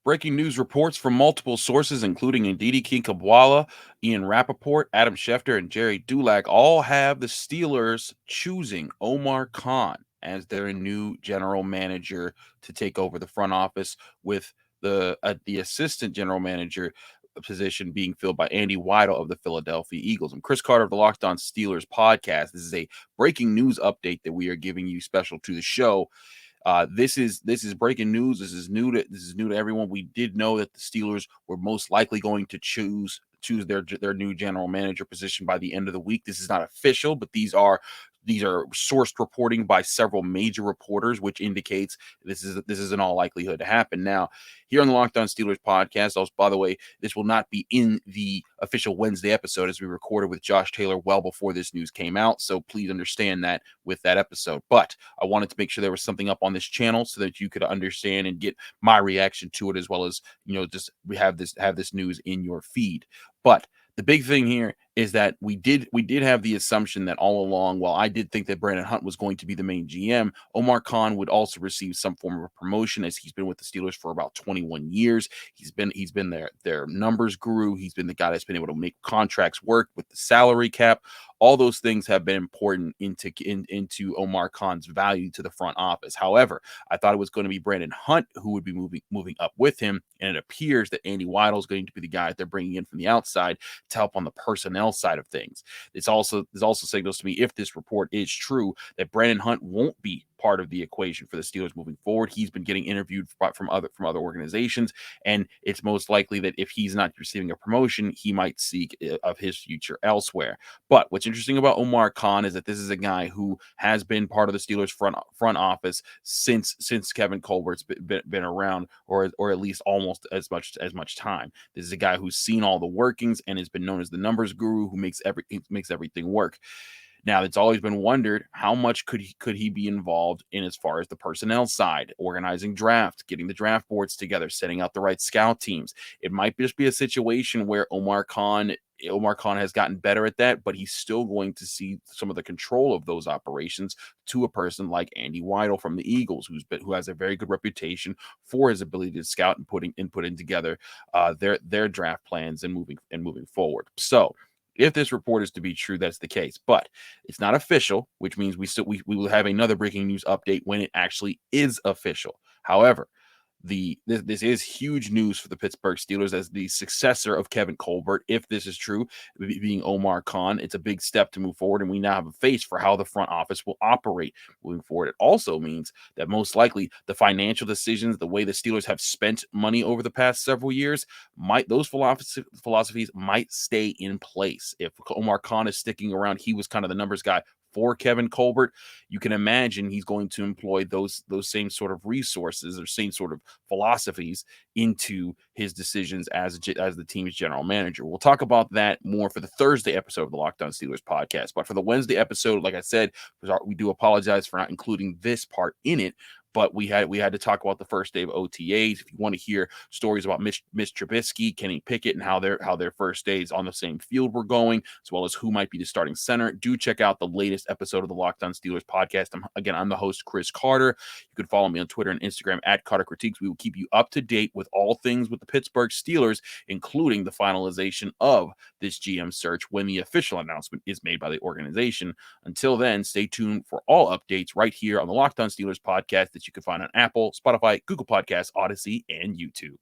Breaking news reports from multiple sources, including Ndidi Kinkabwala, Ian Rappaport, Adam Schefter, and Jerry Dulac, all have the Steelers choosing Omar Khan as their new general manager to take over the front office, with the assistant general manager position being filled by Andy Weidl of the Philadelphia Eagles. I'm Chris Carter of the Locked On Steelers podcast. This is a breaking news update that we are giving you special to the show. This is breaking news. This is new to everyone. We did know that the Steelers were most likely going to choose their new general manager position by the end of the week. This is not official, but these are sourced reporting by several major reporters, which indicates this is in all likelihood to happen. Now, here on the Locked On Steelers podcast, also, by the way, this will not be in the official Wednesday episode, as we recorded with Josh Taylor well before this news came out. So please understand that with that episode. But I wanted to make sure there was something up on this channel so that you could understand and get my reaction to it, as well as, just we have this news in your feed. But the big thing here is that we did have the assumption that all along, while I did think that Brandon Hunt was going to be the main GM, Omar Khan would also receive some form of a promotion, as he's been with the Steelers for about 21 years. He's been their numbers guru. He's been the guy that's been able to make contracts work with the salary cap. All those things have been important into Omar Khan's value to the front office. However, I thought it was going to be Brandon Hunt who would be moving up with him, and it appears that Andy Weidl is going to be the guy that they're bringing in from the outside to help on the personnel side of things. This also signals to me, if this report is true, that Brandon Hunt won't be part of the equation for the Steelers moving forward. He's been getting interviewed from other organizations, and it's most likely that if he's not receiving a promotion, he might seek of his future elsewhere. But what's interesting about Omar Khan is that this is a guy who has been part of the Steelers front office since Kevin Colbert's been around, or at least almost as much time. This is a guy who's seen all the workings and has been known as the numbers guru who makes everything work. Now, it's always been wondered, how much could he be involved in as far as the personnel side, organizing draft, getting the draft boards together, setting out the right scout teams. It might just be a situation where Omar Khan has gotten better at that, but he's still going to see some of the control of those operations to a person like Andy Weidl from the Eagles, who has a very good reputation for his ability to scout and putting together their draft plans and moving forward. So, if this report is to be true, that's the case. But it's not official, which means we will have another breaking news update when it actually is official. However, this is huge news for the Pittsburgh Steelers as the successor of Kevin Colbert. If this is true, being Omar Khan, it's a big step to move forward, and we now have a face for how the front office will operate moving forward. It also means that most likely the financial decisions, the way the Steelers have spent money over the past several years, those philosophies might stay in place. If Omar Khan is sticking around, he was kind of the numbers guy for Kevin Colbert. You can imagine he's going to employ those same sort of resources or same sort of philosophies into his decisions as the team's general manager. We'll talk about that more for the Thursday episode of the Locked On Steelers podcast. But for the Wednesday episode, like I said, we do apologize for not including this part in it. But we had to talk about the first day of OTAs. If you want to hear stories about Mitch Trubisky, Kenny Pickett, and how their first days on the same field were going, as well as who might be the starting center, do check out the latest episode of the Locked On Steelers podcast. I'm the host, Chris Carter. You can follow me on Twitter and Instagram at Carter Critiques. We will keep you up to date with all things with the Pittsburgh Steelers, including the finalization of this GM search when the official announcement is made by the organization. Until then, stay tuned for all updates right here on the Locked On Steelers podcast that you can find on Apple, Spotify, Google Podcasts, Odyssey, and YouTube.